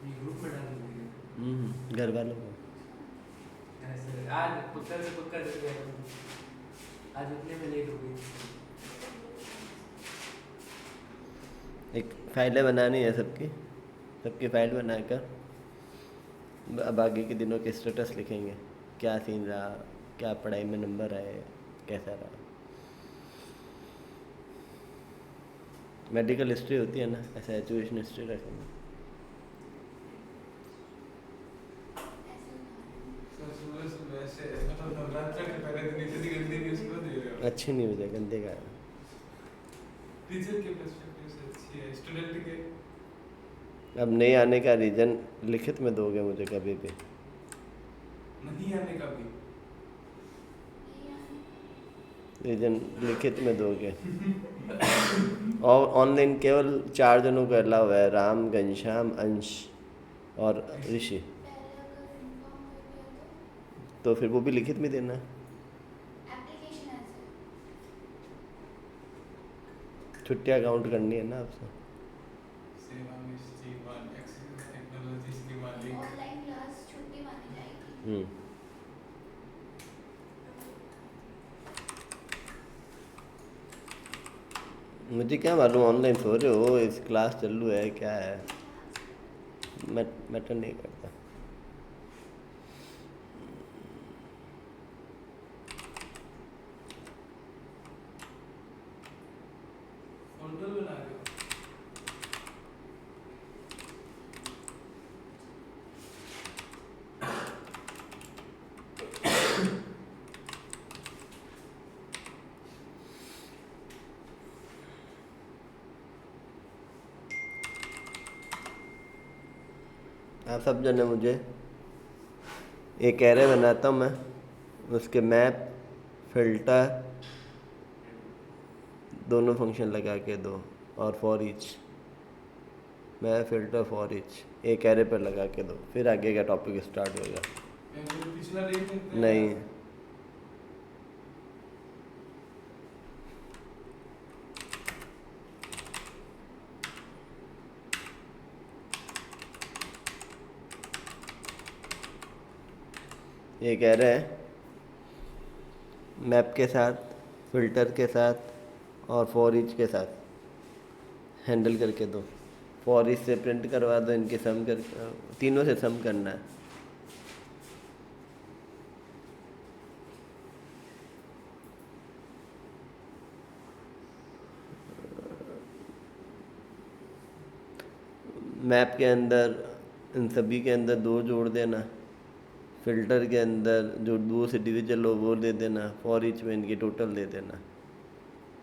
ये ग्रुप में डाल दीजिए। घर वालों को। ऐसे आज पुत्तर से पुत्तर कर गया तुम, आज उतने में लेट हो गई। एक फाइलें बनानी है सबकी, सबकी फाइल बनाकर अब आगे के दिनों के स्टेटस लिखेंगे, क्या सीन रहा, क्या पढ़ाई में नंबर आए, कैसा रहा। मेडिकल हिस्ट्री होती है ना, ऐसा एजुकेशन हिस्ट्री रखेंगे। सुबह सुबह से मतलब नवरात्र के पहले दिन इतनी गंदी न्यूज़ क्यों दे रहे हो? अच्छी न्यूज़ है, गंदे का है। टीचर के पर्सपेक्टिव से अच्छी है, स्टूडेंट के अब नहीं आने का रीज़न लिखित में दोगे मुझे कभी भी? नहीं आने का भी। रीज़न लिखित में दोगे। और ऑनलाइन केवल 4 जनों को अलाउ है, राम, घनश्याम, अंश और ऋषि। तो फिर वो भी लिखित में देना है। छुट्टियाँ काउंट करनी है ना आपसे। सेवा में जीवन एक्सीलेंस टेक्नोलॉजीज के मालिक। ऑनलाइन क्लास छुट्टी मानी जाएगी। हम्म मुझे क्या मालूम, ऑनलाइन सो रहे हो, इस क्लास चालू है क्या है, मैटर नहीं करता। फोल्डर बना रहे हो? आप सब जने मुझे एक एरे बनाता हूँ मैं, उसके मैप, फिल्टर दोनों फंक्शन लगा के दो, और for each, map filter for each एक एरे पर लगा के दो, फिर आगे का टॉपिक स्टार्ट होगा। पिछला देख सकते हैं? नहीं, एक एरे है, मैप के साथ, फिल्टर के साथ और फॉर ईच के साथ हैंडल करके दो। फॉर ईच से प्रिंट करवा दो, इनके सम कर, तीनों से सम करना है। मैप के अंदर इन सभी के अंदर 2 जोड़ देना, फिल्टर के अंदर जो 2 से डिविजल हो वो दे देना, फॉर ईच में इनकी टोटल दे देना।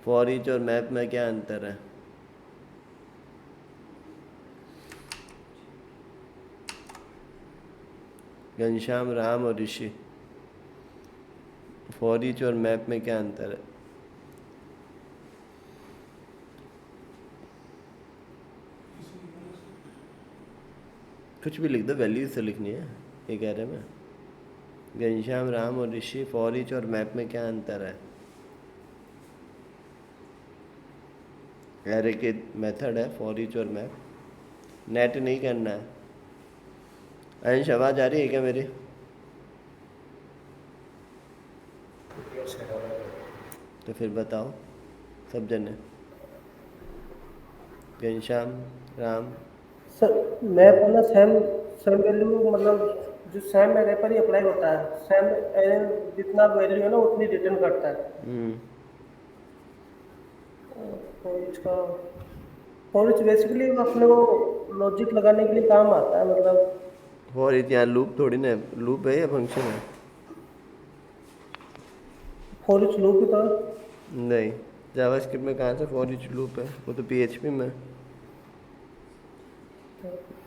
फॉर ईच और मैप में क्या अंतर है? घनश्याम, राम और ऋषि, फॉर ईच और मैप में क्या अंतर है? कुछ भी लिख दो, वैल्यूज से लिखनी है एक एरे में। घनश्याम, राम और ऋषि, फॉर ईच और मैप में क्या अंतर है? एरे के मेथड है फॉर ईच और मैप, नेट नहीं करना है। अंश, आवाज आ रही है क्या मेरी? तो फिर बताओ सब जने। घनश्याम, राम। सर मैप है ना, सेम सेम वैल्यू, मतलब जो सेम एरे पर ही अप्लाई होता है। सेम एरे जितना वैल्यू है ना उतनी रिटर्न करता है। हम्म और इसका और बेसिकली अपने को लॉजिक लगाने के लिए काम आता है, मतलब फॉर ईच यहाँ लूप थोड़ी ना, लूप है या फंक्शन है? फॉर इच लूप की तरह। नहीं, जावास्क्रिप्ट में कहाँ से फॉर ईच लूप है, वो तो पीएचपी में।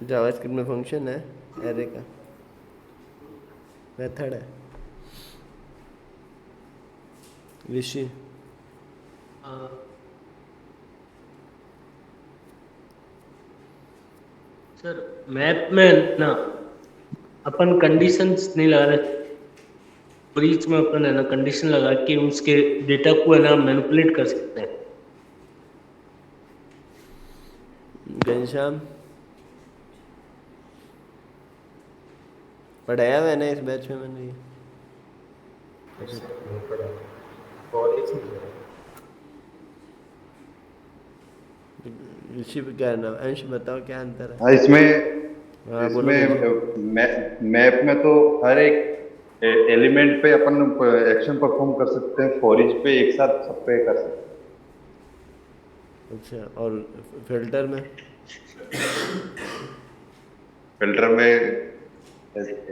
जावास्क्रिप्ट में फंक्शन है, एरे का मेथड है। ऋषि, सर मैप में ना अपन कंडीशंस नहीं लगा रहे, ब्रीच में अपन है ना कंडीशन लगा के उसके डेटा को है ना मैनिपुलेट कर सकते हैं। घनश्याम, पढ़ाया मैंने इस बैच में मैंने ये। नहीं पढ़ा, और ये चीज़ है। ऋषि क्या नाम, अंश बताओ क्या अंतर है? हाँ, इसमें हाँ बोलो इसमें ऋषि। मैप में तो हर एक एलिमेंट पे अपन एक्शन परफॉर्म कर सकते हैं, फॉर ईच पे एक साथ सब पे कर सकते हैं। अच्छा, और फिल्टर में? फिल्टर में ऐसे-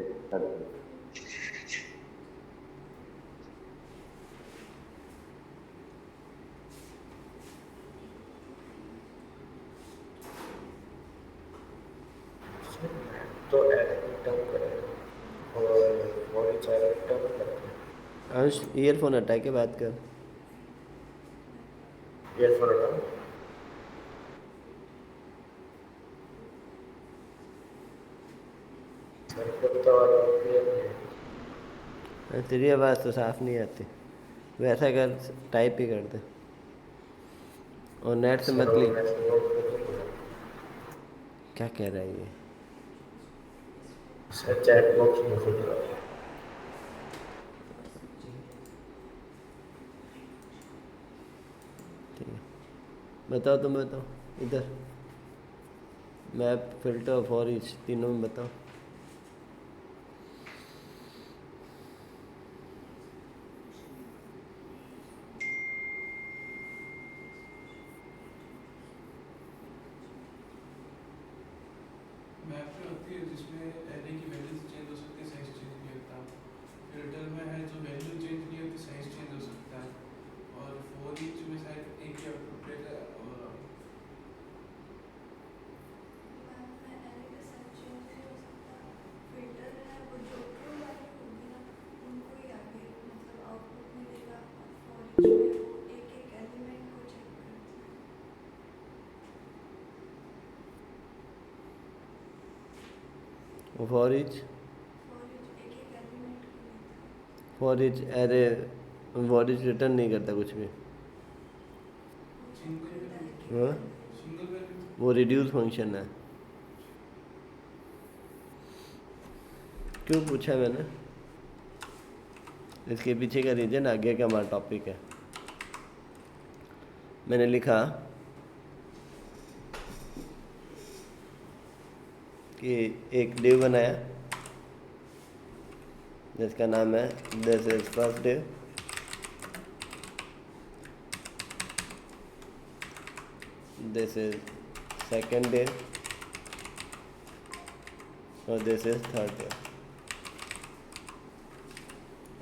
तो टर्म करें और टर्म करते हैं। अंश ईयरफोन हटा के बात कर। ईयरफोन हटाओ। मेरे को तो और क्लियर नहीं है। तेरी आवाज़ तो साफ नहीं आती, वैसा कर, टाइप ही कर दे और नेट से मत लिख। क्या कह रहा है ये? चैट बॉक्स में खुद रहा है। ठीक है, बताओ तुम बताओ इधर, मैप फिल्टर फॉर ईच तीनों में बताओ। मैप में होती है जिसमें एरे की वैल्यूज चेंज हो सकती है, साइज चेंज नहीं होता। फिल्टर में है जो वैल्यू चेंज नहीं होती, साइज चेंज हो सकता है। और फॉर ईच में शायद एक ही आउटपुट देगा। और मैप में एरे का साइज चेंज नहीं हो सकता। फिल्टर है वो जो ट्रू वैल्यू होगी ना उनको ही आगे मतलब आउटपुट मिलेगा। और फॉर ईच में वो एक एक एलिमेंट को चेक करता है। फॉर ईच, फॉर ईच एक एक एलिमेंट को लेता है। For each array, for each return नहीं करता कुछ भी। वो चेक करता है कि हाँ? सिंगल वैल्यू वो रिड्यूस फंक्शन है। क्यों पूछा मैंने? इसके पीछे का रीजन आगे का हमारा टॉपिक है। मैंने लिखा कि एक डिव बनाया जिसका नाम है this is first div, this is second div और दिस इज थर्ड डिव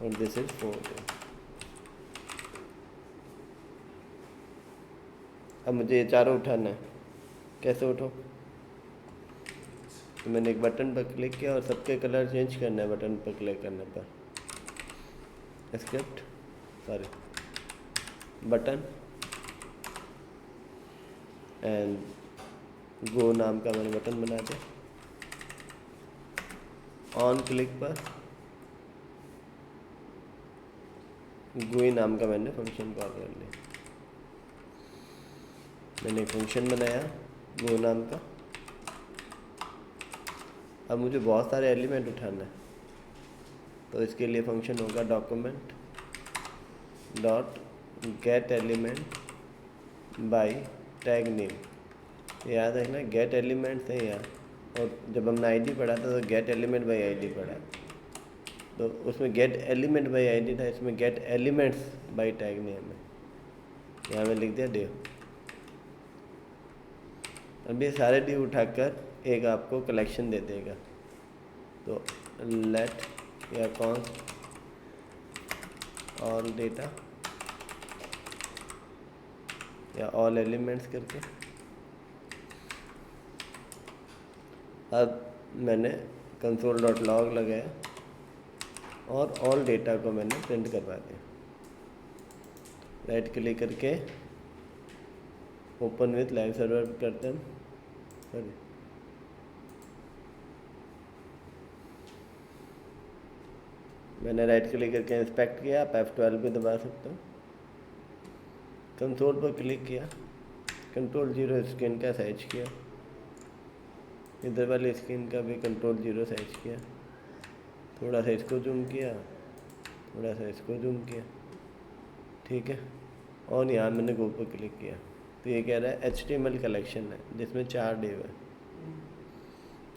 और दिस इज फोर्थ डिव। अब मुझे ये चारों उठाना है। कैसे उठो? तो मैंने एक बटन पर क्लिक किया और सबके कलर चेंज करना है बटन पर क्लिक करने पर। Script, sorry, button and go नाम का मैंने बटन बना दिया। ऑन क्लिक पर गोई नाम का मैंने फंक्शन कॉल कर लिया। मैंने एक फंक्शन बनाया गो नाम का। अब मुझे बहुत सारे एलिमेंट उठाना है, तो इसके लिए फंक्शन होगा document dot gate element by tag name. याद रखना गेट एलिमेंट्स है यहाँ, और जब हमने आईडी पढ़ा था तो गेट एलिमेंट बाय आईडी पढ़ा, तो उसमें गेट एलिमेंट बाय आईडी था, इसमें gate elements bye tag name है। यहाँ मैं लिख दिया डिव। अब ये सारे डिव उठाकर एक आपको कलेक्शन दे देगा। तो लेट या कॉन्स्ट ऑल डेटा या ऑल एलिमेंट्स करके। अब मैंने console.log लगाया और ऑल डेटा को मैंने प्रिंट करवा दिया। राइट क्लिक करके ओपन विथ लाइव सर्वर करते हैं। सॉरी, मैंने राइट क्लिक करके इंस्पेक्ट किया, आप F12 भी दबा सकते हो। कंसोल पर क्लिक किया, कंट्रोल 0 स्क्रीन का साइज किया, इधर वाली स्क्रीन का भी कंट्रोल 0 साइज किया। थोड़ा सा इसको जूम किया, थोड़ा सा इसको जूम किया, ठीक है। और यहाँ मैंने गो पर क्लिक किया तो ये कह रहा है HTML कलेक्शन है जिसमें 4 डिव है।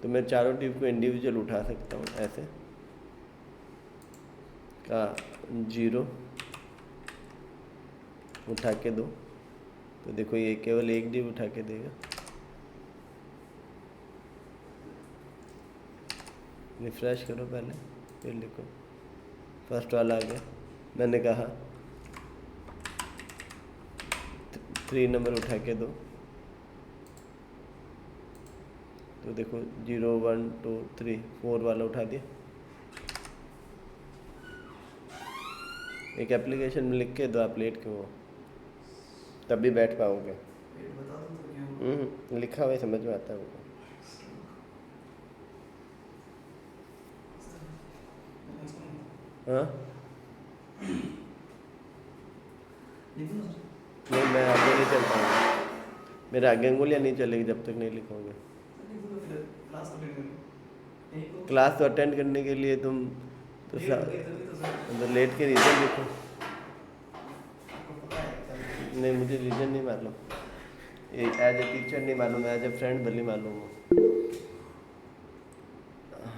तो मैं चारों डिव को इंडिविजुअल उठा सकता हूँ ऐसे का 0 उठा के दो, तो देखो ये केवल एक डिव उठा के देगा। रिफ्रेश करो पहले, फिर लिखो, फर्स्ट वाला आ गया। मैंने कहा 3 नंबर उठा के दो, तो देखो 0 1 2 3 4 वाला उठा दिया। एक एप्लीकेशन में लिख के दो आप लेट क्यों हो, तभी बैठ पाओगे। बता दो तो क्या लिखा हुआ है, समझ में आता है वो। हाँ नहीं, मैं आगे नहीं चल पाऊँगा, मेरे आगे अंगुलियाँ नहीं चलेगी जब तक नहीं लिखोगे। क्लास तो अटेंड करने के लिए तुम तो लेट के रीज़न लिखो। नहीं, मुझे रीज़न नहीं मालूम, एज ए टीचर नहीं मालूम, एज ए फ्रेंड भले मालूम हो।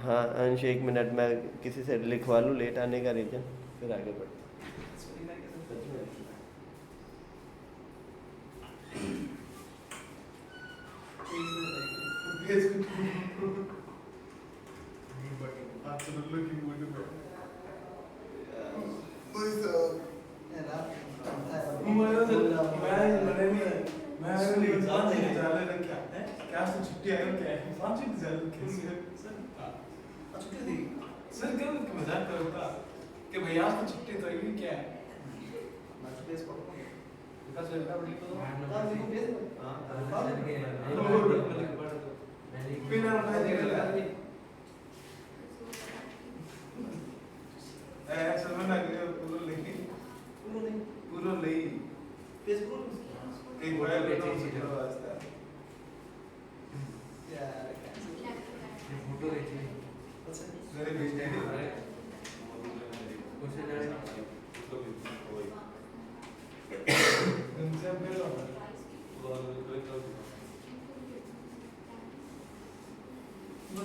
हाँ अंश, 1 मिनट मैं किसी से लिखवा लूँ लेट आने का रीज़न, फिर आगे बढ़ते। सर क्या मजाक करता कि भैया आज तो छुट्टी तो ये क्या है?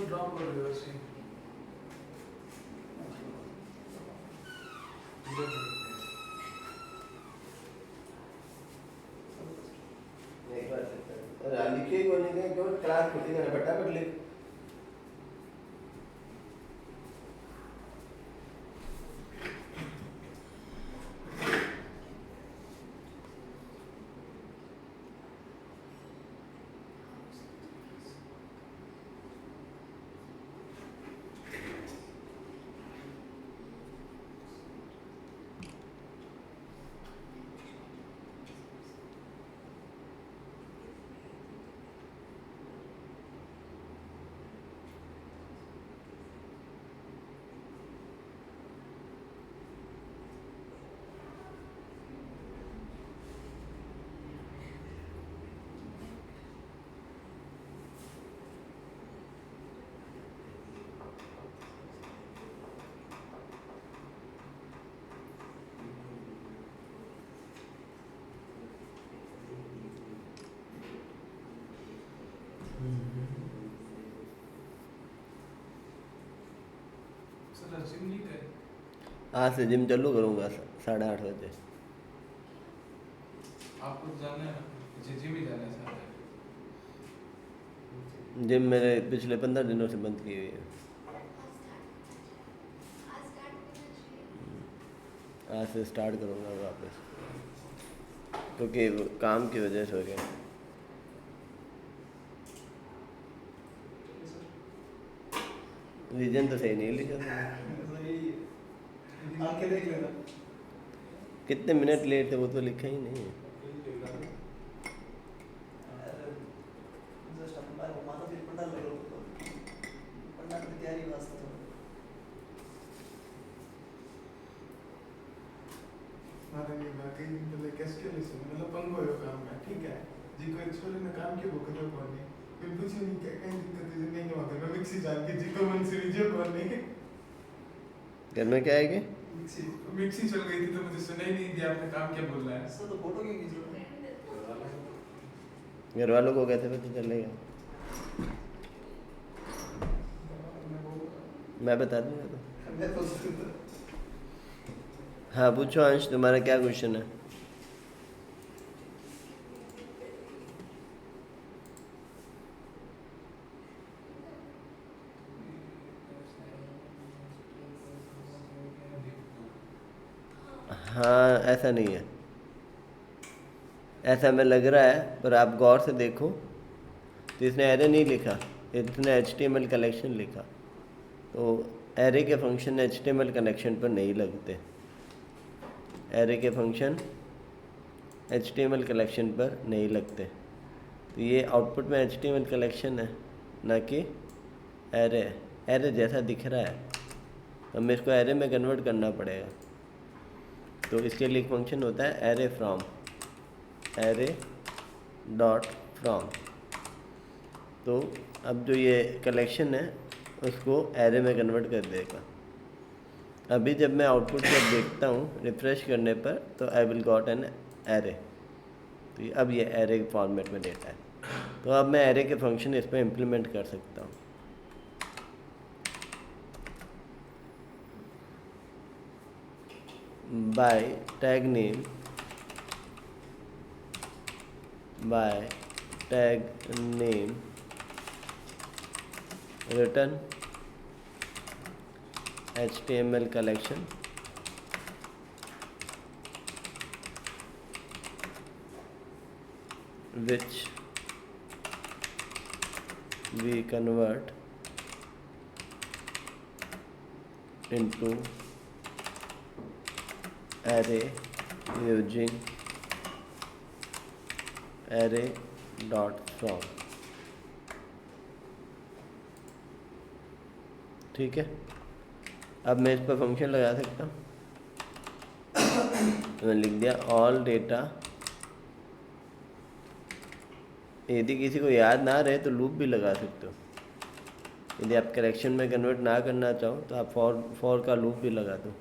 ड्रॉप कर रहे हो ऐसे लिखे को नहीं क्यों क्लास खुद ही फटाफट लिख। सर जिम नहीं करे आज से जिम चालू करूँगा 8:30 बजे। आपको जाना है ना जिम ही जाना है सर। जिम मेरे पिछले 15 दिनों से बंद की हुई है, आज से स्टार्ट करूँगा वापस, क्योंकि काम की वजह से हो गया। रीजन तो सही नहीं लिखा था। आके देख लेना कितने मिनट लेट थे वो तो लिखा ही नहीं है। ठीक है जी कोई छोरे ने काम किया वो करो कौन नहीं फिर पूछे नहीं क्या कहीं दिक्कत है नहीं वहां पे मिक्सी जान के जी को मन से लीजिए कौन नहीं घर में क्या है कि मिक्सी मिक्सी चल गई थी तो मुझे सुना ही नहीं दिया आपने काम क्या बोल रहा है। सर तो फोटो क्यों खींच रहे घर वालों को कैसे पता चलेगा? मैं बता दूंगा तो। हो? मैं तो हाँ पूछो अंश, तुम्हारा क्या क्वेश्चन है? हाँ ऐसा नहीं है, ऐसा हमें लग रहा है, पर आप गौर से देखो तो इसने एरे नहीं लिखा, इसने HTML कलेक्शन लिखा। तो एरे के फंक्शन HTML कनेक्शन पर नहीं लगते, एरे के फंक्शन HTML कलेक्शन पर नहीं लगते। तो ये आउटपुट में HTML कलेक्शन है, ना कि एरे है। एरे जैसा दिख रहा है, हमें इसको एरे में कन्वर्ट करना पड़ेगा। तो इसके लिए एक फंक्शन होता है array from, array dot from. तो अब जो ये कलेक्शन है उसको एरे में कन्वर्ट कर देगा। अभी जब मैं आउटपुट जब देखता हूँ रिफ्रेश करने पर, तो I will got an array. तो अब ये एरे फॉर्मेट में डेटा है। तो अब मैं एरे के फंक्शन इस पर इम्प्लीमेंट कर सकता हूँ। By tag name, by tag name return HTML collection which we convert into array using array dot from। ठीक है, अब मैं इस पर फंक्शन लगा सकता हूँ। तो मैंने लिख दिया ऑल डेटा। यदि किसी को याद ना रहे तो लूप भी लगा सकते हो। यदि आप करेक्शन में कन्वर्ट ना करना चाहो तो आप फॉर का लूप भी लगा दो,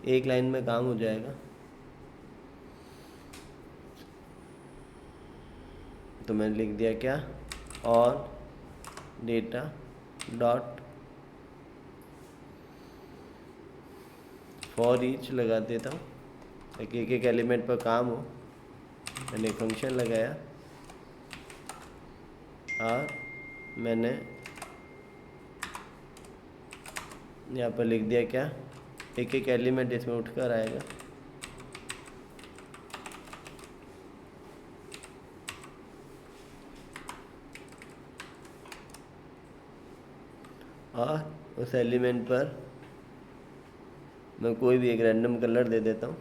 एक लाइन में काम हो जाएगा। तो मैंने लिख दिया क्या, all data dot for each लगा देता हूँ ताकि एक एक एलिमेंट पर काम हो। मैंने एक फंक्शन लगाया और मैंने यहाँ पर लिख दिया क्या, एक एक एलिमेंट इसमें उठकर आएगा। और उस एलिमेंट पर मैं कोई भी एक रैंडम कलर दे देता हूँ।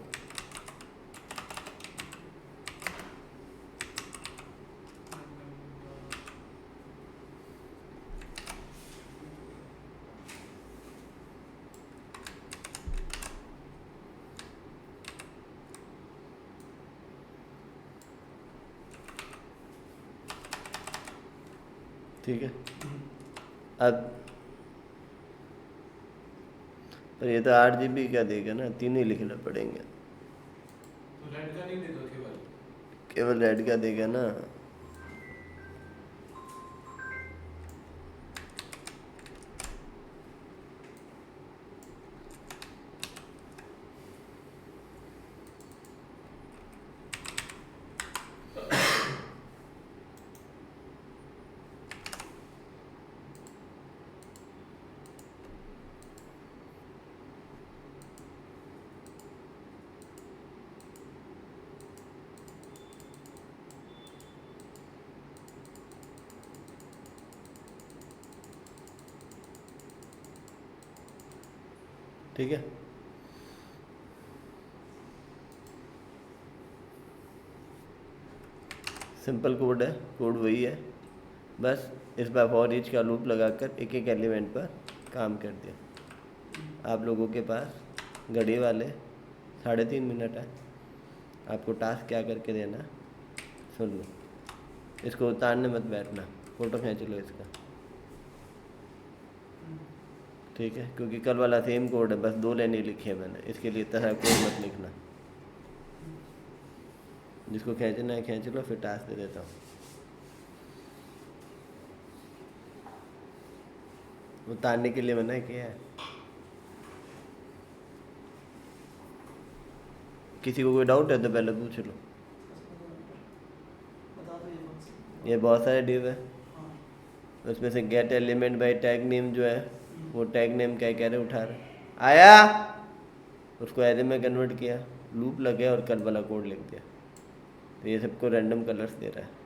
ठीक है, अब पर ये तो 8 GB का देगा ना, 3 ही लिखना पड़ेंगे। तो रेड का नहीं देगा, केवल रेड का देगा ना। ठीक है, सिंपल कोड है, कोड वही है, बस इस बार फॉर ईच का लूप लगाकर एक एक एलिमेंट पर काम कर दिया। आप लोगों के पास घड़ी वाले 3.5 मिनट है, आपको टास्क क्या करके देना सुन लो। इसको उतारने मत बैठना, फ़ोटो खींच लो इसका। ठीक है, क्योंकि कल वाला सेम कोड है, बस 2 लाइनें लिखी है मैंने, इसके लिए इतना सारा कोड मत लिखना। जिसको खींचना है खींच लो, फिर टास्क दे देता हूँ। उतारने के लिए मना किया है। किसी को कोई डाउट है तो पहले पूछ लो। बता दो ये कौन सी। ये बहुत सारे डिव है, हाँ। उसमें से gate element by tag name जो है वो टैग नेम क्या कह रहे उठा रहे आया, उसको एरे में कन्वर्ट किया, लूप लग गया और कल वाला कोड लिख दिया। तो ये सबको रैंडम कलर्स दे रहा है।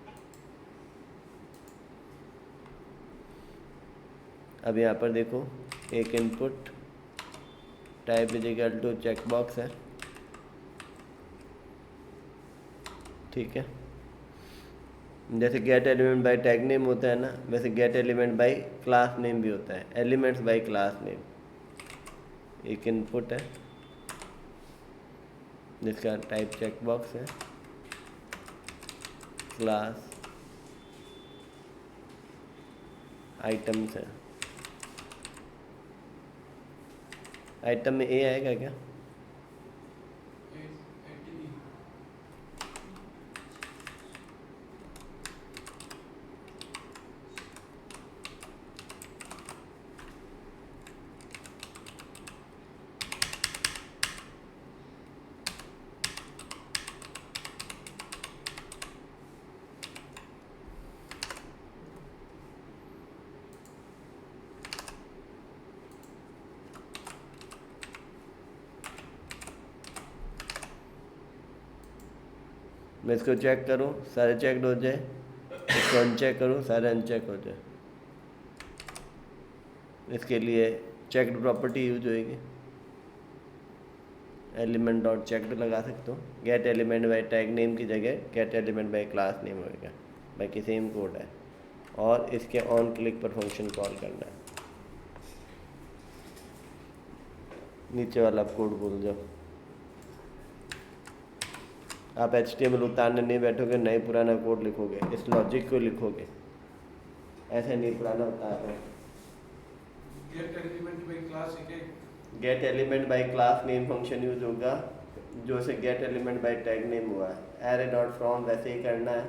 अब यहाँ पर देखो, एक input type is equal to check box है, ठीक है। जैसे get element by tag name होता है ना, वैसे get element by class name भी होता है, एलिमेंट्स बाय क्लास नेम। एक इनपुट है जिसका टाइप चेक बॉक्स है, क्लास आइटम्स है। आइटम में ए आएगा क्या? मैं इसको चेक करूँ सारे चेकड हो जाए, इसको अनचेक करूँ सारे अनचेक हो जाए। इसके लिए चेकड प्रॉपर्टी यूज होएगी, एलिमेंट डॉट चेकड लगा सकते हो। Gate element by tag name की जगह gate element by class name होएगा, बाकी सेम कोड है। और इसके ऑन क्लिक पर फंक्शन कॉल करना है। नीचे वाला कोड भूल जाओ, आप HTML उतारने नहीं बैठोगे, नए पुराना कोड लिखोगे, इस लॉजिक को लिखोगे, ऐसे नहीं पुराना उतार रहे। गेट एलिमेंट बाय क्लास है क्या? Gate element by class name function use होगा, जो से gate element by tag name हुआ है। एरे डॉट फ्रॉम वैसे ही करना है,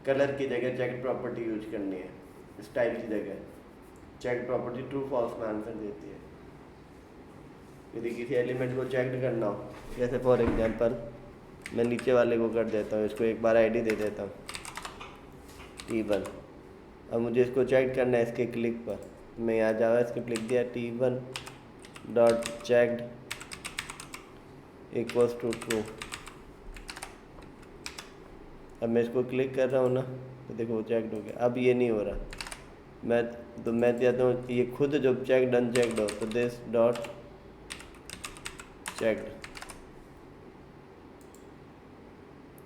कलर की जगह चेक प्रॉपर्टी यूज करनी है, स्टाइल की जगह चेक प्रॉपर्टी ट्रू फॉल्स में आंसर देती है। यदि किसी एलिमेंट को चेक करना हो, जैसे फॉर एग्जांपल मैं नीचे वाले को कर देता हूँ, इसको एक बार आईडी दे देता हूँ T1। अब मुझे इसको चेक करना है इसके क्लिक पर, मैं यहाँ जावास्क्रिप्ट लिख दिया T1 dot checked equals to true. अब मैं इसको क्लिक कर रहा हूँ ना, तो देखो वो चेक्ड हो गया। अब ये नहीं हो रहा, मैं चाहता हूँ ये खुद जब चेक्ड अनचेक्ड हो, तो दिस डॉट चेक्ड।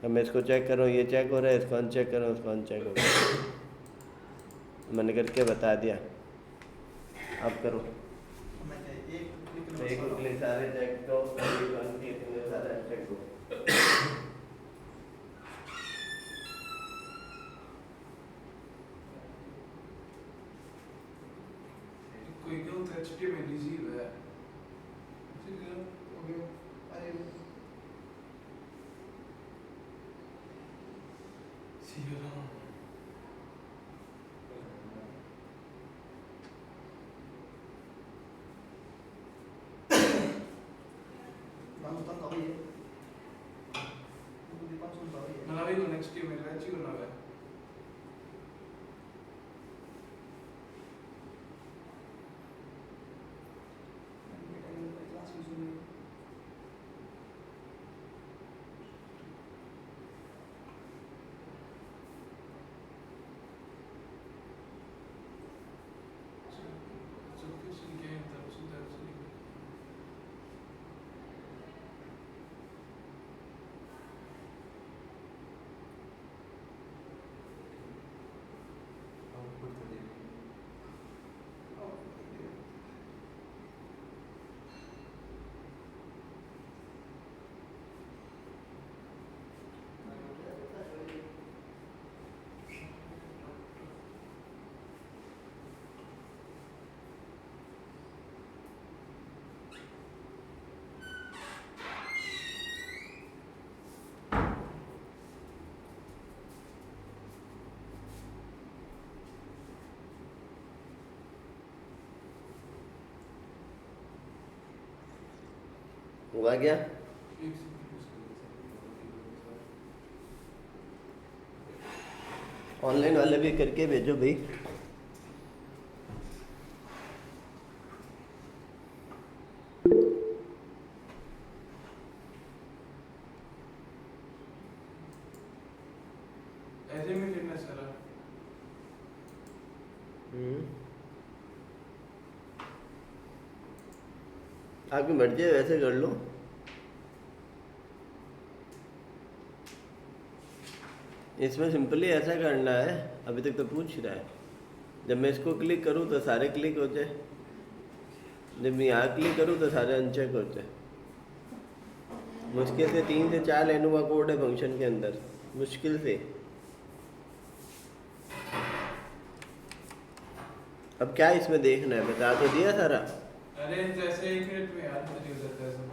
अब मैं इसको चेक कर रहा हूँ, ये चेक हो रहा है, इसको अनचेक कर रहा हूँ, इसको अनचेक हो रहा है। मैंने करके बता दिया, अब करो। तो एक क्लिक सारे चेक करो, सारे चेक करो। कोई क्यों तो HTML इजी है। ठीक है, हो गया। अरे सी यू राम। मनावी को नेक्स्ट टीम में अच्छी करना है। हुआ क्या? एक सेकंड उसको ऑनलाइन वाले भी करके भेजो भाई। ऐसे में करना सारा। आपकी मर्जी है, वैसे कर लो। इसमें सिंपली ऐसा करना है, अभी तक तो पूछ रहा है। जब मैं इसको क्लिक करूँ तो सारे क्लिक हो जाए, जब मैं यहाँ क्लिक करूँ तो सारे अनचेक हो जाए। मुश्किल से 3 से 4 लाइनों का कोड है फंक्शन के अंदर, मुश्किल से। अब क्या इसमें देखना है, बता तो दिया सारा। अरे जैसे 1 मिनट में याद नहीं हो जाता है सब।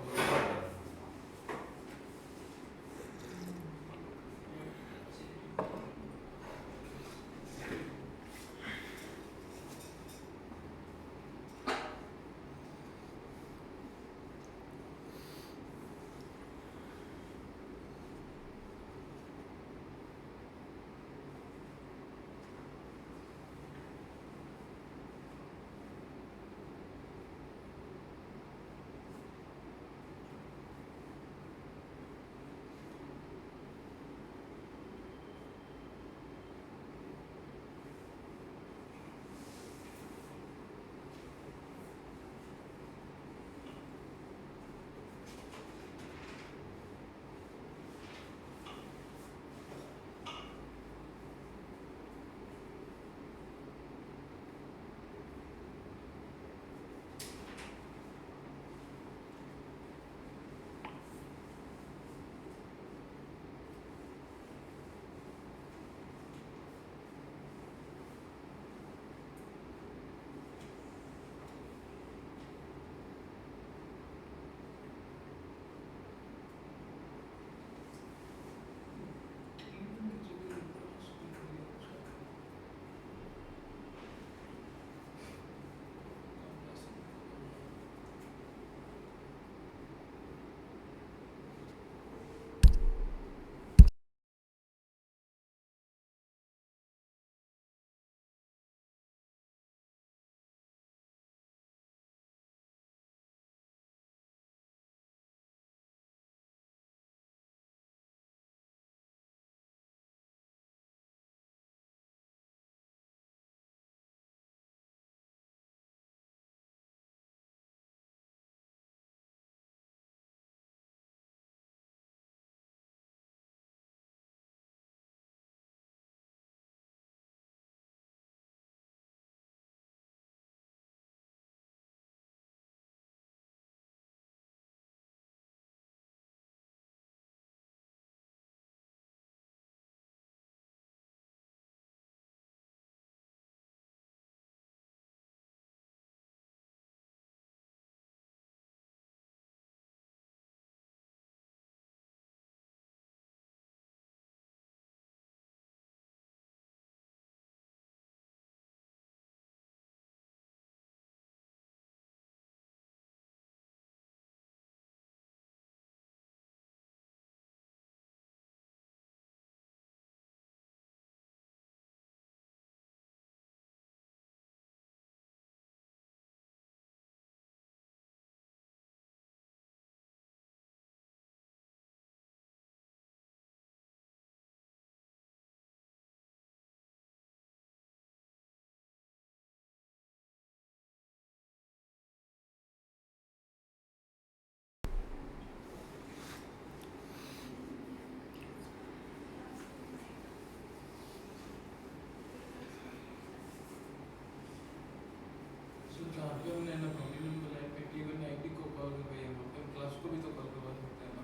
जहाँ पे हमने ना कॉपी नंबर लाइन पे केवल आईडी को कॉल कर पाए, वहाँ पे क्लास को भी तो कॉल करवा सकते हैं ना।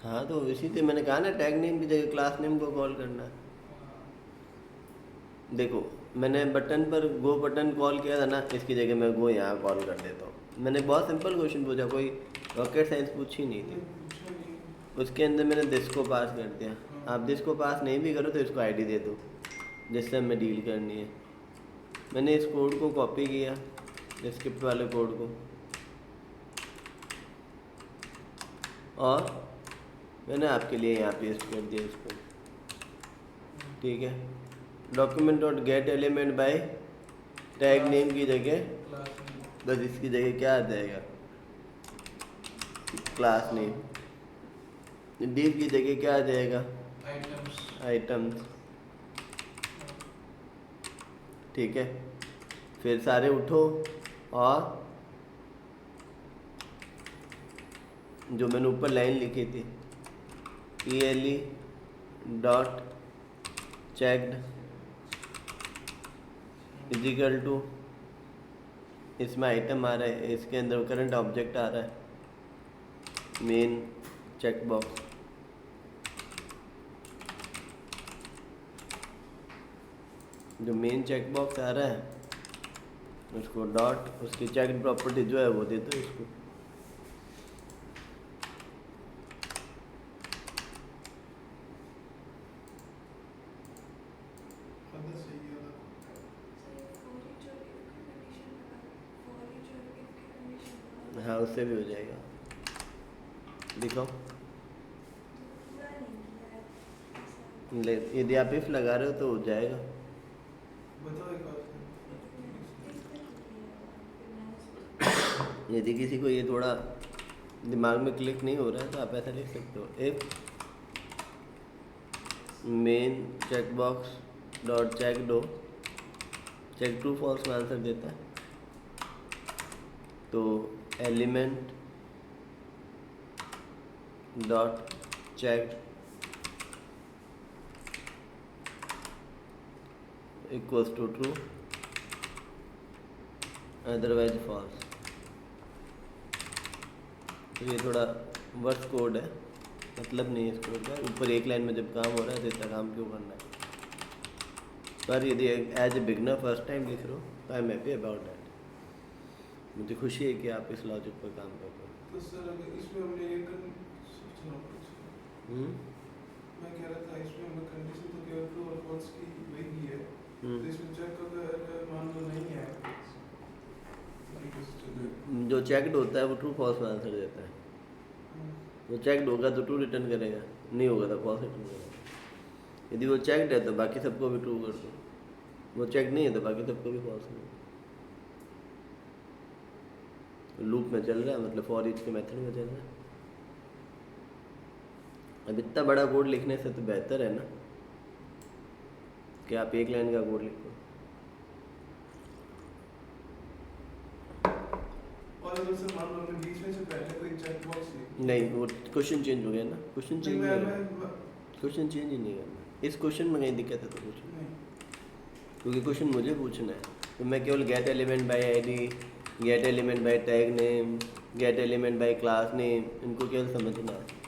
हाँ तो इसी से मैंने कहा ना, टैग नेम की जगह क्लास नेम को कॉल करना है। देखो मैंने बटन पर गो बटन कॉल किया था ना, इसकी जगह मैं गो यहाँ कॉल कर देता हूँ। मैंने बहुत सिंपल क्वेश्चन पूछा, कोई रॉकेट साइंस पूछी नहीं थी। पूछा नहीं। उसके अंदर मैंने दिस को पास कर दिया। आप दिस को पास नहीं भी करो तो इसको आईडी दे दो जिससे हमें डील करनी है। मैंने इस कोड को कॉपी किया, स्क्रिप्ट वाले कोड को, और मैंने आपके लिए यहाँ पेस्ट कर दिया इसको, ठीक है। Document dot gate element by tag name की जगह क्लास में बस इसकी जगह क्या आ जाएगा, क्लास नेम। div की जगह क्या आ जाएगा, आइटम्स। आइटम्स, ठीक है। फिर सारे उठो और जो मैंने ऊपर लाइन लिखी थी ele dot checked equal to, इसमें आइटम आ रहा है, इसके अंदर करंट ऑब्जेक्ट आ रहा है मेन चेक बॉक्स, जो मेन चेक बॉक्स आ रहा है उसको डॉट उसकी चेक प्रॉपर्टी जो है वो दे दो इसको। पता सही है वाला। सर ये for each और if की कंडीशन लगा, for each और if की कंडीशन लगा, हाँ उससे भी हो जाएगा, दिखाओ। तो पूरा नहीं किया है ऐसा। यदि आप इफ लगा रहे हो तो हो जाएगा। बताओ एक बार। यदि किसी को ये थोड़ा दिमाग में क्लिक नहीं हो रहा है तो आप ऐसा लिख सकते हो, if main check box dot checked, check true false में आंसर देता है, तो element dot check equals to true otherwise false. तो ये थोड़ा वर्स कोड है, मतलब नहीं है इस कोड का, ऊपर एक लाइन में जब काम हो रहा है तो इतना काम क्यों करना है। पर यदि as a beginner first time लिख रहे हो तो I am happy about that, मुझे खुशी है कि आप इस लॉजिक पर काम कर रहे तो सर अगर इसमें हमने ये सुनो कुछ, हो। मैं कह रहा था इसमें हमने कंडीशन तो केवल ट्रू और फॉल्स की वही की है, तो इसमें चेक अगर मान लो नहीं है जो चेकड होता है वो ट्रू फॉल्स में आंसर देता है, वो चेकड होगा तो ट्रू रिटर्न करेगा, नहीं होगा तो फॉल्स रिटर्न करेगा। यदि वो चेकड है तो बाकी सबको भी ट्रू कर दो, वो चेक नहीं है तो बाकी सबको भी फॉल्स कर दो। लूप में चल रहा है, मतलब फॉर ईच के मेथड में चल रहा है। अब इतना बड़ा कोड लिखने से तो बेहतर है ना कि आप एक लाइन का कोड लिखो। और अगर सर मान लो हमने बीच में से पहले कोई चेक बॉक्स नहीं, वो क्वेश्चन चेंज हो गया ना, क्वेश्चन चेंज नहीं करना, मैं क्वेश्चन चेंज ही नहीं करना। इस क्वेश्चन में कहीं दिक्कत है तो पूछो, नहीं क्योंकि क्वेश्चन मुझे पूछना है, तो मैं केवल gate element bye ID, gate element by tag name, gate element by class name, इनको केवल समझना है।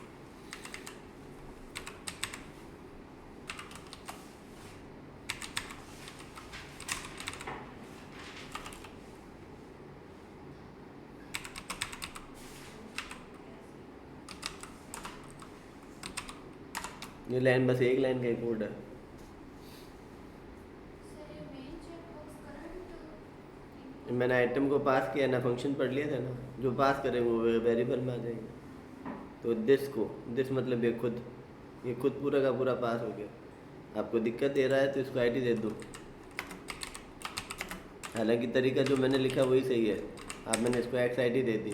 ये लाइन बस एक लाइन का ही कोड है। सर ये मेन चेक बॉक्स करंट मैंने आइटम को पास किया ना, फंक्शन पढ़ लिया था ना, जो पास करेंगे वो वेरिएबल में आ जाएगा। तो दिस मतलब ये खुद पूरा का पूरा पास हो गया। आपको दिक्कत दे रहा है तो इसको आईडी दे दो, हालांकि तरीका जो मैंने लिखा वही सही है। आप मैंने इसको एक्स आईडी दे दी,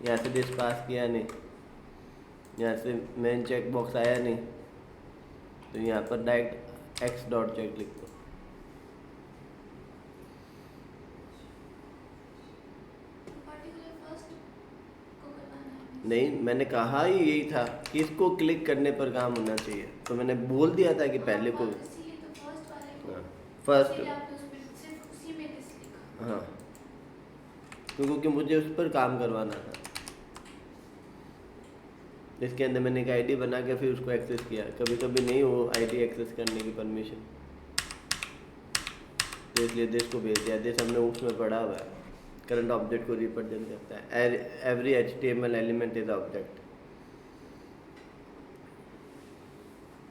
यहाँ से दिस पास किया नहीं, यहाँ से मेन चेक बॉक्स आया नहीं, तो यहाँ पर डायरेक्ट एक्स डॉट चेक लिख दो। पर्टिकुलर फर्स्ट को करवाना है। नहीं, मैंने कहा ही यही था कि इसको क्लिक करने पर काम होना चाहिए, तो मैंने बोल दिया था कि पहले को इसीलिए तो फर्स्ट वाले को फर्स्ट, इसीलिए आपने उस पे सिर्फ उसी में दिस लिखा। हाँ, क्योंकि मुझे उस पर काम करवाना था। इसके अंदर मैंने एक आईडी बना के फिर उसको एक्सेस किया। कभी कभी नहीं हो आईडी एक्सेस करने की परमिशन, तो इसलिए दिस को भेज दिया। दिस हमने उसमें पढ़ा हुआ है, करंट ऑब्जेक्ट को रिप्रेजेंट करता है। Every HTML element is object.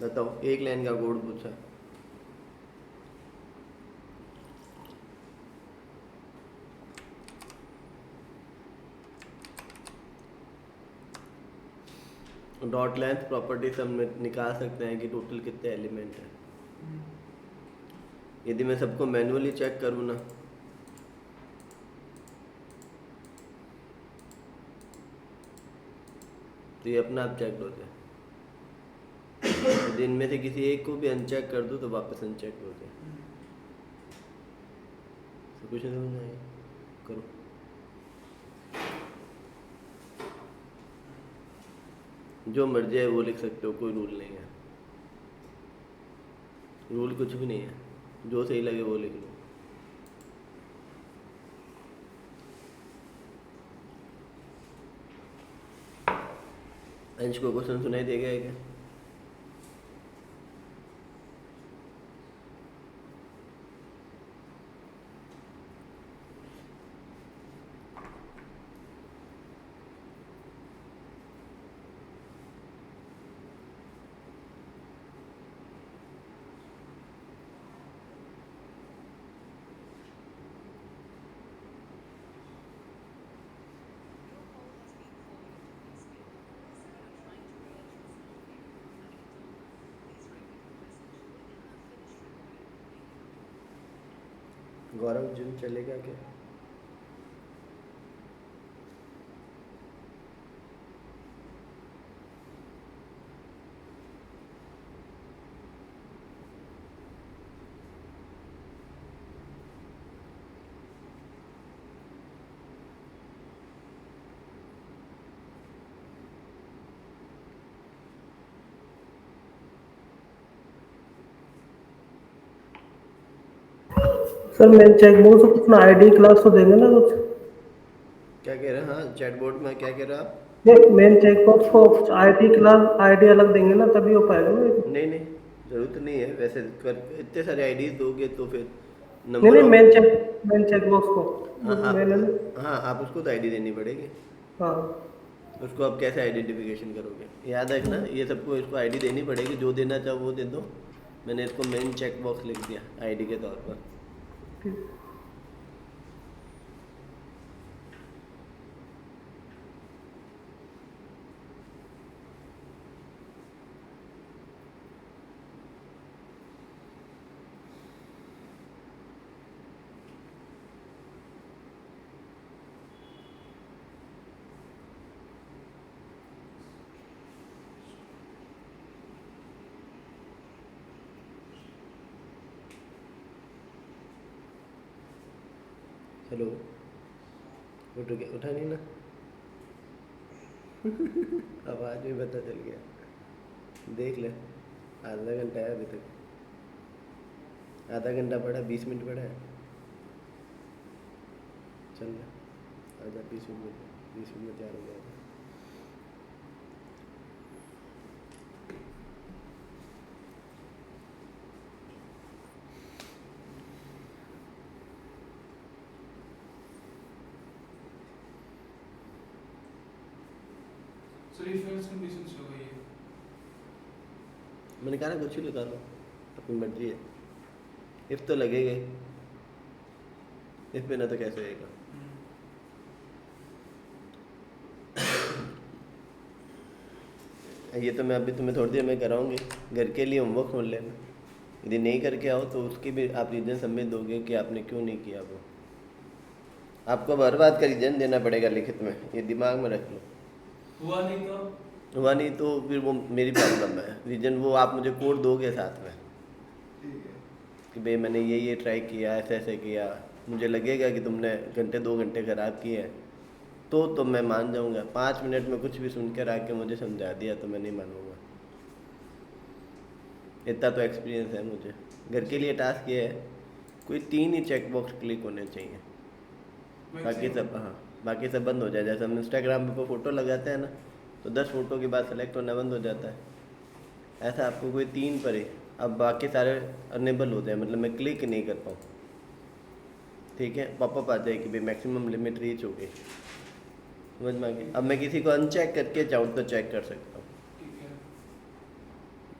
बताओ, एक लाइन का कोड पूछा, डॉट लेंथ प्रॉपर्टी से हम निकाल सकते हैं कि टोटल कितने एलिमेंट हैं। यदि मैं सबको मैन्युअली चेक करूँ ना, तो ये अपना आप चेक होते हैं। यदि इनमें से किसी एक को भी अनचेक कर दूँ तो वापस अनचेक होते हैं। तो कुछ नहीं समझ आएगा, करो। जो मर्जी है वो लिख सकते हो, कोई रूल नहीं है। रूल कुछ भी नहीं है, जो सही लगे वो लिख लो। अंश को क्वेश्चन सुनाई देगा क्या? गौरव जिम चलेगा क्या? सर मैं चेक बोर्ड से कुछ ना आईडी क्लास तो देंगे ना कुछ? क्या कह रहे हैं? हाँ, चैटबॉट में क्या कह रहे हैं आप? नहीं, मेन चेक बॉक्स को आईडी क्लास आईडी अलग देंगे ना, तभी हो पाएगा ना ये? नहीं नहीं, जरूरत नहीं है। वैसे कर इतने सारे आईडीज दोगे तो फिर नहीं नंबर नहीं, मेन चेक बॉक्स को हाँ मैंने आप, हाँ आप उसको तो आईडी देनी पड़ेगी। हाँ उसको आप कैसे आइडेंटिफिकेशन करोगे? याद रखना, ये सबको इसको आईडी देनी पड़ेगी। जो देना चाहो वो दे दो। मैंने इसको मेन चेक बॉक्स लिख दिया आईडी के तौर पर। ठीक। हेलो, उठा नहीं ना? आवाज भी पता चल गया। देख ले, आधा घंटा है अभी तक। आधा घंटा पड़ा, 20 मिनट पड़ा है। चल ले, आधा 20 मिनट में तैयार हो जाएगा। Sir if else condition show गई है। मैंने कहा ना कुछ भी लगा लो, अपनी मर्जी है। इफ तो लगेगा ही, इफ बिना तो कैसे होएगा? ये तो मैं अभी तुम्हें थोड़ी देर में कराऊंगी। घर के लिए होमवर्क खोल लेना। यदि नहीं करके आओ तो उसकी भी आप रीज़न समझ दोगे कि आपने क्यों नहीं किया। वो आपको हर बात का रीज़न देना पड़ेगा लिखित में, ये दिमाग में रख लो। हुआ नहीं तो फिर वो मेरी प्रॉब्लम है। रीज़न वो आप मुझे कोड दोगे साथ में ठीक है। कि भाई मैंने ये ट्राई किया, ऐसे ऐसे किया, मुझे लगेगा कि तुमने घंटे 2 घंटे ख़राब किए हैं तो मैं मान जाऊंगा। 5 मिनट में कुछ भी सुन कर आके मुझे समझा दिया तो मैं नहीं मानूंगा। इतना तो एक्सपीरियंस है मुझे। घर के लिए टास्क ये है, कोई 3 ही चेक बॉक्स क्लिक होने चाहिए, बाकी सब हाँ बाकी सब बंद हो जाए। जैसे हम इंस्टाग्राम पे फ़ोटो लगाते हैं ना, तो 10 फ़ोटो के बाद सेलेक्ट होना बंद हो जाता है। ऐसा आपको कोई 3 पर ही, अब बाकी सारे अनेबल होते हैं, मतलब मैं क्लिक नहीं कर पाऊँ। ठीक है, पॉपअप आ जाए कि भाई मैक्सिमम लिमिट रीच हो गई, समझ में आ गई। अब मैं किसी को अनचेक करके चाहूँ तो चेक कर सकता हूँ। ठीक है।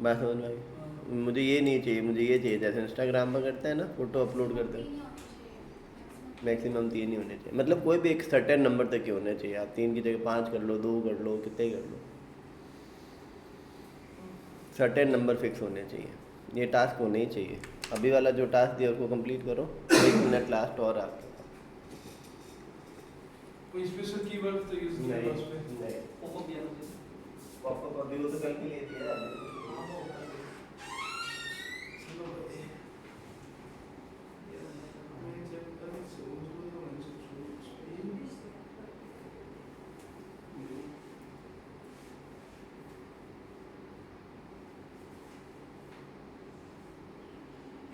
बात समझ में आ गई। मुझे ये नहीं चाहिए, मुझे ये चाहिए जैसे इंस्टाग्राम पर करते हैं ना, फ़ोटो अपलोड करते हैं, मैक्सिमम 3 ही होने चाहिए। मतलब कोई भी एक सर्टेन नंबर तक ही होने चाहिए। आप 3 की जगह 5 कर लो, 2 कर लो, कितने कर लो। सर्टेन नंबर फिक्स होने चाहिए, ये टास्क होने ही चाहिए। अभी वाला जो टास्क दिया उसको कंप्लीट करो, 1 मिनट लास्ट और आपके कोई स्पेशल कीवर्ड तो यूज नहीं है उस पे? नहीं पॉपअप अभी वो तो कल के लिए दिया है। चलो भाई मैं जब कल से उसको तो मैं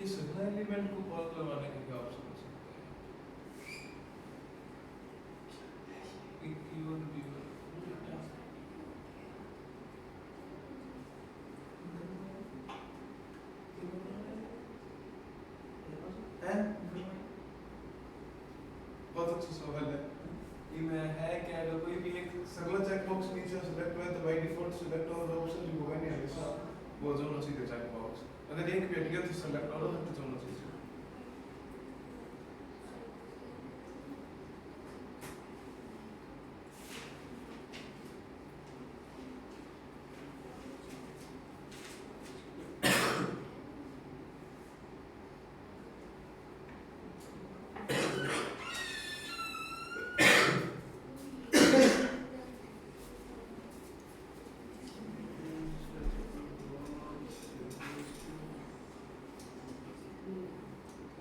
इस एलिमेंट को कॉल करवाने का क्या ऑप्शन हो सकता है? कीवर्ड व्यूअर बहुत अच्छा सवाल है। ये है क्या, अगर कोई भी एक सर्कुलर चेक बॉक्स नीचे सेलेक्ट हुआ तो बाय डिफॉल्ट सिलेक्ट और ऑप्शन जो होगा नहीं हमेशा वो जो होना चाहिए चेक बॉक्स, अगर एक भी हट गया तो सेलेक्ट और हट जाना चाहिए।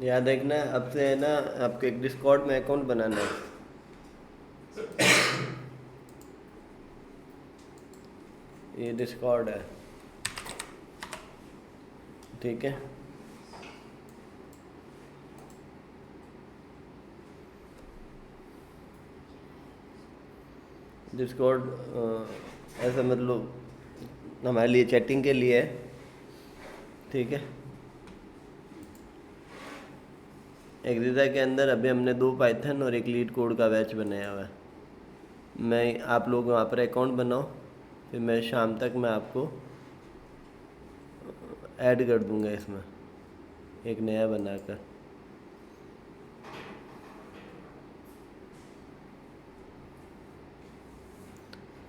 याद रखना अब से है ना, आपको एक डिस्कॉर्ड में अकाउंट बनाना है। ये डिस्कॉर्ड है, ठीक है। डिस्कॉर्ड ऐसा मतलब हमारे लिए चैटिंग के लिए है, ठीक है। एग्रीजा के अंदर अभी हमने 2 पाइथन और 1 लीड कोड का बैच बनाया हुआ है। मैं आप लोग वहाँ पर अकाउंट बनाओ, फिर मैं शाम तक मैं आपको ऐड कर दूँगा इसमें एक नया बनाकर,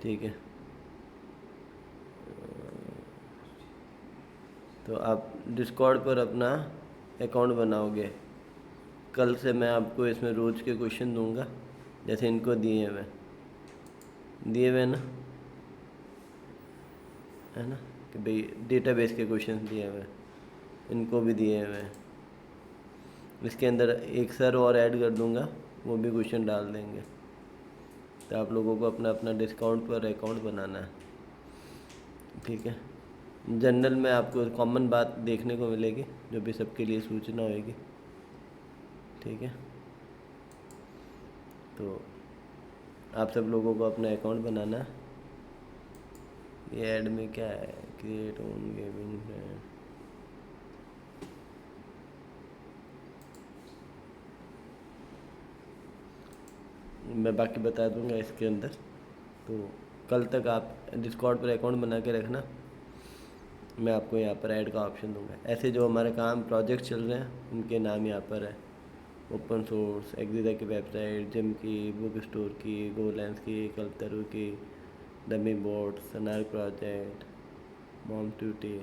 ठीक है। तो आप डिस्कॉर्ड पर अपना अकाउंट बनाओगे। कल से मैं आपको इसमें रोज़ के क्वेश्चन दूंगा, जैसे इनको दिए हुए ना, है ना, कि भाई डेटाबेस के क्वेश्चन दिए हुए, इनको भी दिए हुए हैं। इसके अंदर एक सर और ऐड कर दूंगा, वो भी क्वेश्चन डाल देंगे। तो आप लोगों को अपना अपना डिस्काउंट पर अकाउंट बनाना है, ठीक है। जनरल में आपको कॉमन बात देखने को मिलेगी जो भी सबके लिए सूचना होगी, ठीक है। तो आप सब लोगों को अपना अकाउंट बनाना है। ये ऐड में क्या है, क्रिएट ओन गेमिंग फ्रेंड, मैं बाकी बता दूंगा इसके अंदर। तो कल तक आप डिस्कॉर्ड पर अकाउंट बना के रखना, मैं आपको यहाँ पर ऐड का ऑप्शन दूंगा। ऐसे जो हमारे काम प्रोजेक्ट चल रहे हैं उनके नाम यहाँ पर है, ओपन सोर्स, एग्रीजा की वेबसाइट, जिम की, बुक स्टोर की, गोलैंस की, कल्पतरू की, dummy board, Sanawar project, mom Tutee,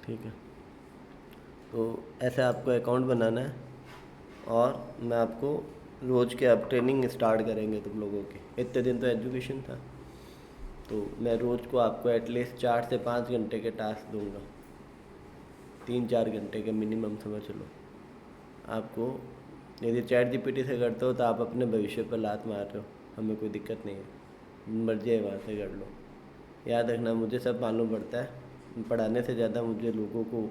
ठीक है। तो ऐसे आपको अकाउंट बनाना है और मैं आपको रोज़ के अब ट्रेनिंग स्टार्ट करेंगे तुम लोगों की। इतने दिन तो एजुकेशन था, तो मैं रोज़ को आपको एटलीस्ट 4 से 5 घंटे के टास्क दूंगा, 3-4 घंटे के मिनिमम समझ लो। आपको यदि चैट जीपीटी से करते हो तो आप अपने भविष्य पर लात मार रहे हो, हमें कोई दिक्कत नहीं है, मर्जी है वहाँ से कर लो। याद रखना मुझे सब मालूम पड़ता है, पढ़ाने से ज़्यादा मुझे लोगों को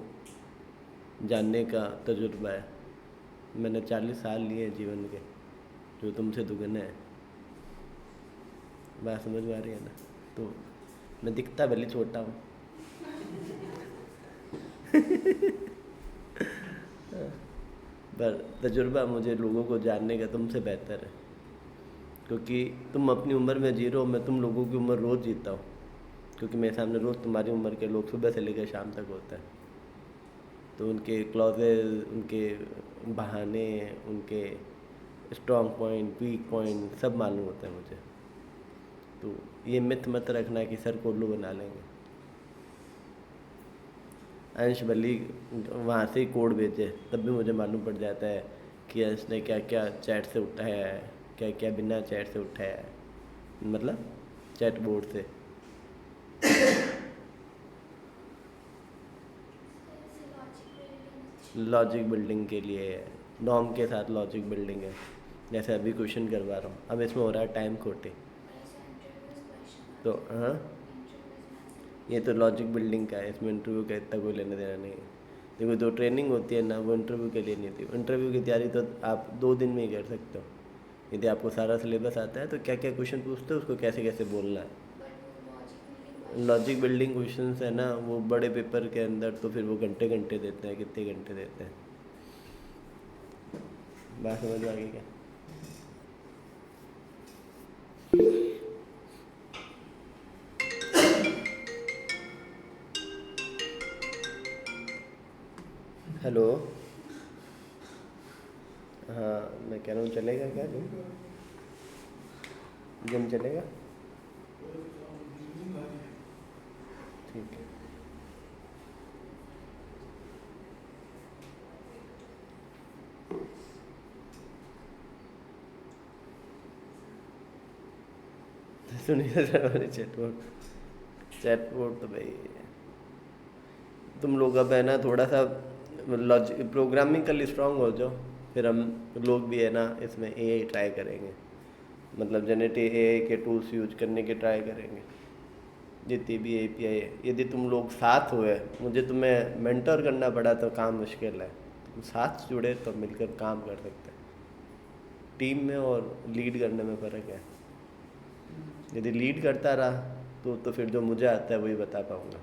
जानने का तजुर्बा है। मैंने 40 साल लिए हैं जीवन के, जो तुमसे दुगने हैं। बात समझ में आ रही है ना? तो मैं दिखता भले छोटा हूँ पर तजुर्बा मुझे लोगों को जानने का तुमसे बेहतर है, क्योंकि तुम अपनी उम्र में जी रहे हो, मैं तुम लोगों की उम्र रोज़ जीता हूँ, क्योंकि मेरे सामने रोज़ तुम्हारी उम्र के लोग सुबह से लेकर शाम तक होता है। तो उनके क्लॉजेज, उनके बहाने, उनके स्ट्रॉन्ग पॉइंट, वीक पॉइंट सब मालूम होता है मुझे। तो ये मिथ मत रखना कि सर कोल्लू बना लेंगे। अंश भली वहाँ से ही कोड भेजे तब भी मुझे मालूम पड़ जाता है कि अंश ने क्या क्या चैट से उठाया है, क्या क्या बिना चैट से उठाया है, मतलब चैट बोर्ड से। लॉजिक बिल्डिंग के लिए नॉर्म के साथ लॉजिक बिल्डिंग है, जैसे अभी क्वेश्चन करवा रहा हूँ। अब इसमें हो रहा है टाइम खोटे, तो हाँ ये तो लॉजिक बिल्डिंग का है, इसमें इंटरव्यू का इतना कोई लेना देना नहीं है। देखो जो ट्रेनिंग होती है ना वो इंटरव्यू के लिए नहीं होती। इंटरव्यू की तैयारी तो आप 2 दिन में ही कर सकते हो। यदि आपको सारा सिलेबस आता है तो क्या क्या क्वेश्चन पूछते हो, उसको कैसे कैसे बोलना है। लॉजिक बिल्डिंग क्वेश्चन है ना, वो बड़े पेपर के अंदर तो फिर वो घंटे घंटे देते हैं, कितने घंटे देते हैं। बात समझ में आ गई क्या? हेलो, हाँ मैं कह रहा हूँ चलेगा क्या जिम? जिम चलेगा? ठीक है। सुनिए सर, चैट बोर्ड तो भाई तुम लोग अब है ना थोड़ा सा लॉजिक प्रोग्रामिंग स्ट्रांग हो जाओ, फिर हम लोग भी है ना इसमें एआई ट्राई करेंगे, मतलब जनरेटिव एआई के टूल्स यूज करने के ट्राई करेंगे जितनी भी एपीआई है। यदि तुम लोग साथ हुए, मुझे तुम्हें मेंटर करना पड़ा तो काम मुश्किल है, तुम साथ जुड़े तो मिलकर काम कर सकते हैं। टीम में और लीड करने में फ़र्क है। यदि लीड करता रहा तो फिर जो मुझे आता है वही बता पाऊँगा,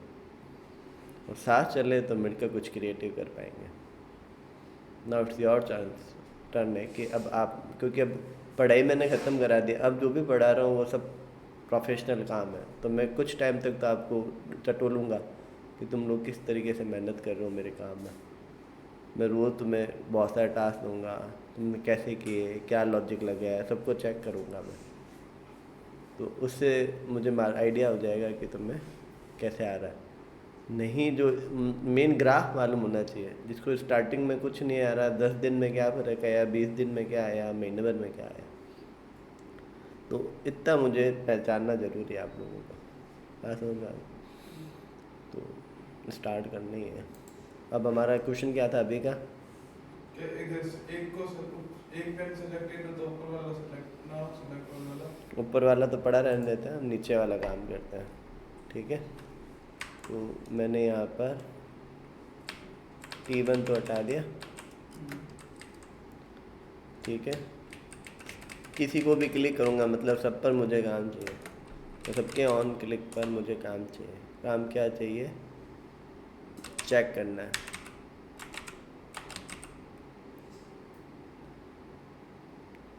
और साथ चले तो मिलकर कुछ क्रिएटिव कर पाएंगे। Now it's your chance turn है कि अब आप, क्योंकि अब पढ़ाई मैंने ख़त्म करा दी, अब जो भी पढ़ा रहा हूँ वो सब प्रोफेशनल काम है, तो मैं कुछ टाइम तक तो आपको टटोलूँगा कि तुम लोग किस तरीके से मेहनत कर रहे हो मेरे काम में। मैं रोज़ तुम्हें बहुत सारे टास्क दूँगा, तुमने कैसे किए, क्या लॉजिक लगा है, सबको चेक करूँगा मैं। तो उससे मुझे आइडिया हो जाएगा कि तुम्हें कैसे आ रहा है। नहीं, जो मेन ग्राफ मालूम होना चाहिए, जिसको स्टार्टिंग में कुछ नहीं आ रहा, 10 दिन में क्या फ़र्क आया, 20 दिन में क्या आया, महीने भर में क्या आया, तो इतना मुझे पहचानना ज़रूरी है आप लोगों को। बात समझ में आ गई? तो स्टार्ट करना ही है। अब हमारा क्वेश्चन क्या था अभी का? एक पेन सेलेक्टेड हो तो ऊपर वाला सेलेक्ट ना सेलेक्ट वाला। ऊपर वाला तो पड़ा रहने देते हैं, हम नीचे वाला काम करते हैं, ठीक है। तो मैंने यहाँ पर T1 तो हटा दिया, ठीक है। किसी को भी क्लिक करूँगा, मतलब सब पर मुझे काम चाहिए, तो सबके ऑन क्लिक पर मुझे काम चाहिए। काम क्या चाहिए? चेक करना है।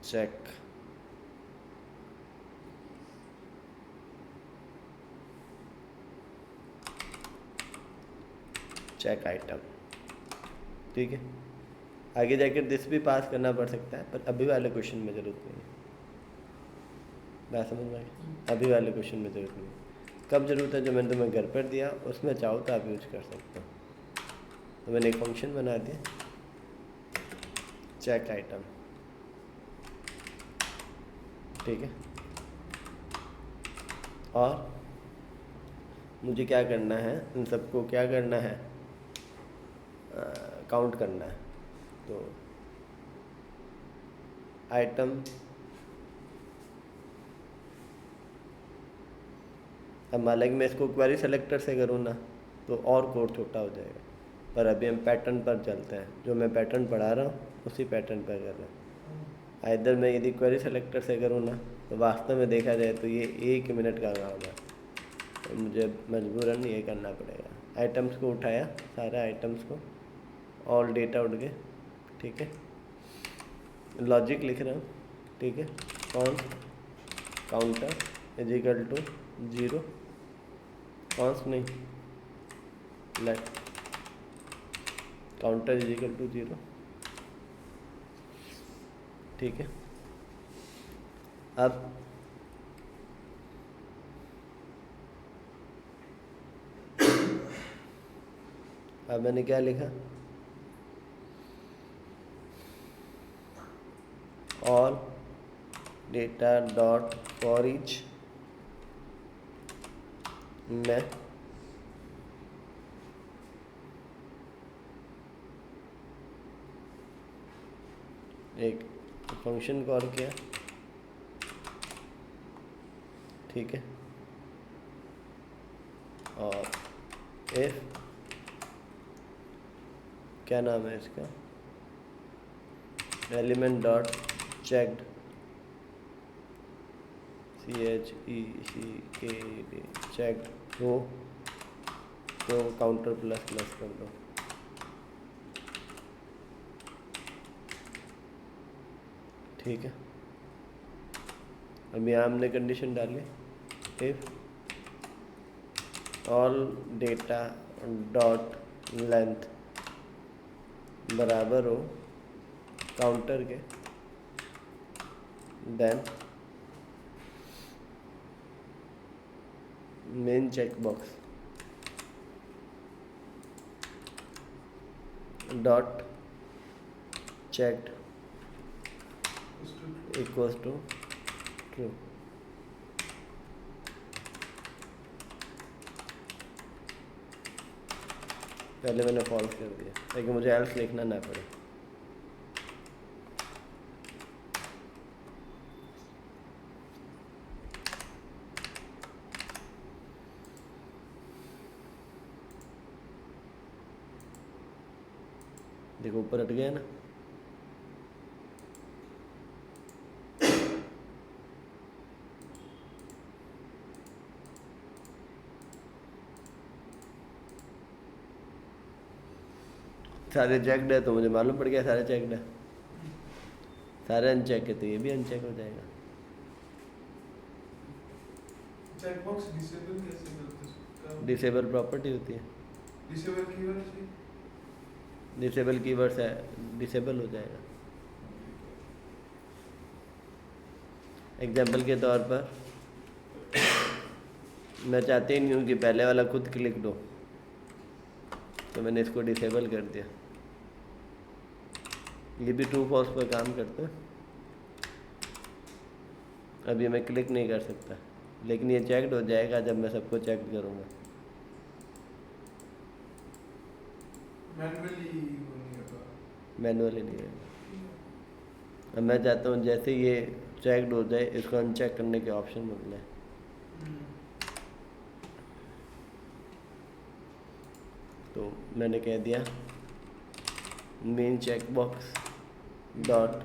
चेक, चेक आइटम, ठीक है। आगे जाकर दिस भी पास करना पड़ सकता है, पर अभी वाले क्वेश्चन में ज़रूरत नहीं है। बात समझ में आई? अभी वाले क्वेश्चन में ज़रूरत नहीं है। कब ज़रूरत है? जो मैंने तुम्हें घर पर दिया उसमें चाहो तो आप यूज कर सकते हो। तो मैंने एक फंक्शन बना दिया, चेक आइटम, ठीक है। और मुझे क्या करना है, इन सबको क्या करना है, काउंट करना है। तो आइटम, अब हालांकि मैं इसको क्वेरी सेलेक्टर से करूँ ना तो और कोड छोटा हो जाएगा, पर अभी हम पैटर्न पर चलते हैं। जो मैं पैटर्न पढ़ा रहा हूँ उसी पैटर्न पर कर रहे हैं। इधर मैं यदि क्वेरी सेलेक्टर से करूँ ना तो वास्तव में देखा जाए तो ये 1 मिनट का काम है, तो मुझे मजबूरन ये करना पड़ेगा। आइटम्स को उठाया, सारे आइटम्स को, ऑल डेटा उठ गए, ठीक है। लॉजिक लिख रहा हूँ, ठीक है। Counter is equal to 0, const नहीं, let counter is equal to 0। ठीक है, अब मैंने क्या लिखा, all data dot for each में एक फंक्शन कॉल किया। ठीक है, और इफ क्या नाम है इसका, element dot checked CHECKD checked हो तो काउंटर प्लस प्लस कर दो। ठीक है, अब यहाँ हमने कंडीशन डाली, if all data dot length बराबर हो काउंटर के, then main check box dot checked equals to true. पहले मैंने फॉल्स कर दिया ताकि मुझे एल्स लिखना ना पड़े। देखो ऊपर हट गया ना, सारे चेकड है तो मुझे मालूम पड़ गया सारे चेकड है, सारे अनचेक है तो ये भी अनचेक हो जाएगा। चेकबॉक्स डिसेबल कैसे करते हैं? डिसेबल प्रॉपर्टी होती है, डिसेबल कीवर्ड से डिसेबल कीवर्ड्स है, डिसेबल हो जाएगा। एग्जाम्पल के तौर पर मैं चाहती नहीं हूँ कि पहले वाला खुद क्लिक दो, तो मैंने इसको डिसेबल कर दिया। ये भी ट्रू फॉल्स पर काम करता है। अब ये मैं क्लिक नहीं कर सकता, लेकिन ये चेक्ड हो जाएगा जब मैं सबको चेक करूँगा। मैनुअली नहीं है। अब मैं चाहता हूँ जैसे ये चेक्ड हो जाए इसको अनचेक करने के ऑप्शन मिल जाए। तो मैंने कह दिया main check box dot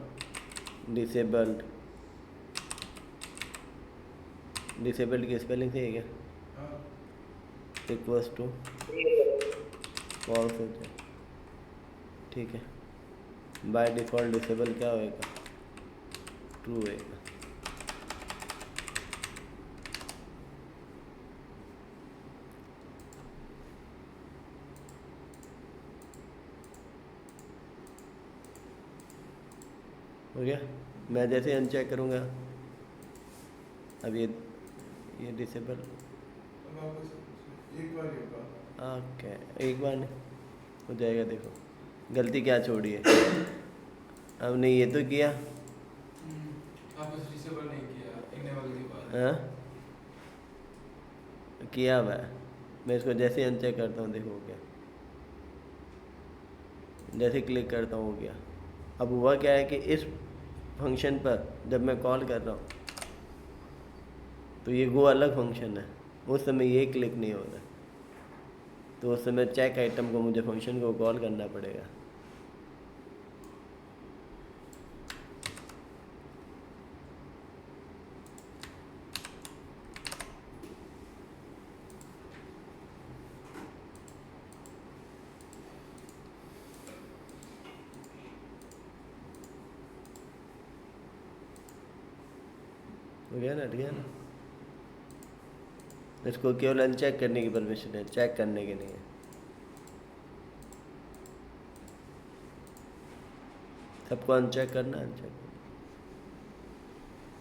disabled, disabled की स्पेलिंग सही है क्या, इक्वल्स टू फॉल्स हो जाए। ठीक है, बाय डिफ़ॉल्ट डिसेबल क्या होएगा, ट्रू होएगा। हो गया। मैं जैसे अनचेक करूँगा, अब ये डिसेबल एक बार ही होगा। ओके, एक बार नहीं हो जाएगा। देखो गलती क्या छोड़ी है, हमने ये तो किया, आपस डिसेबल नहीं किया, इनेबल के बाद हाँ किया हुआ है। मैं इसको जैसे अनचेक करता हूँ, देखो हो गया, जैसे क्लिक करता हूँ हो गया। अब हुआ क्या है कि इस फंक्शन पर जब मैं कॉल कर रहा हूँ तो ये गो अलग फंक्शन है, उस समय ये क्लिक नहीं हो रहा, तो उस समय चेक आइटम को मुझे फंक्शन को कॉल करना पड़ेगा। हो गया ना, हट गया ना। इसको केवल अनचेक करने की परमिशन है, चेक करने की नहीं है। सबको अनचेक करना, अनचेक करना।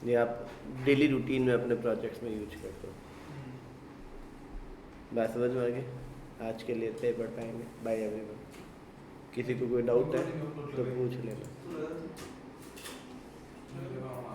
ये आप डेली रूटीन में अपने प्रोजेक्ट्स में यूज करते हो। बात समझ में आ गई? आज के लिए इतना ही पढ़ पाएंगे। Bye everyone. किसी को कोई डाउट है तो पूछ लेना। तो